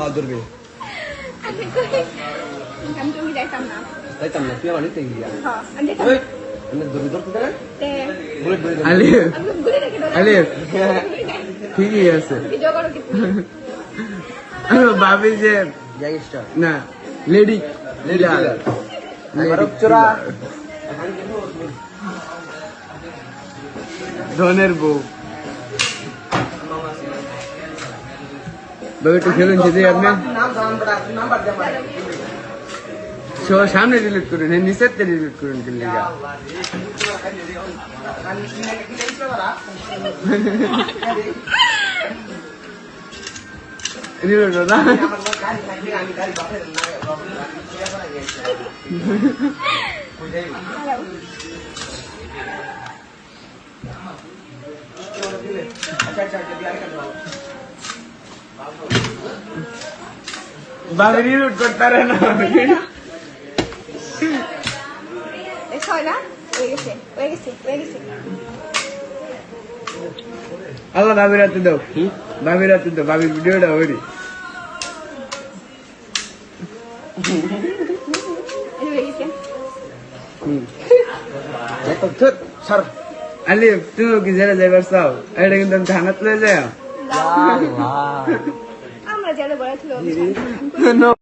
খাওয়া ধরবে আমি তো যাইতাম না যাইতাম না তুই আমার নিতে গিয়া হ্যাঁ আমি যাইতাম আমি ধরে ধরতে দেবে তে বুলেট ধরে আলিফ আমি ঘুরে রেখে দাও আলিফ ঠিকই আছে ভিডিও করো কিন্তু আমি ভাবি যে গ্যাংস্টার না লেডি লেডি কিলার আমার চোরা ধনের বউ বাবু একটু খেলুন যদি আপনি নাম্বার দে আমার সামনে ডিলিট করুন নিচের ডিলিট করুন কিন্তু ডিলিট না বাবু ডিলিট করতে পারে না হয় না হয়ে গেছে হয়ে গেছে হয়ে গেছে আল্লাহ ভাবির হাতে দাও ভাবির হাতে দাও ভাবির ভিডিওটা ওরি হয়ে গেছে স্যার আলিফ তুমি কি জেলে যাইবার চাও এটা কিন্তু আমি থানাত লয়ে যাই আমরা যারা বলেছিল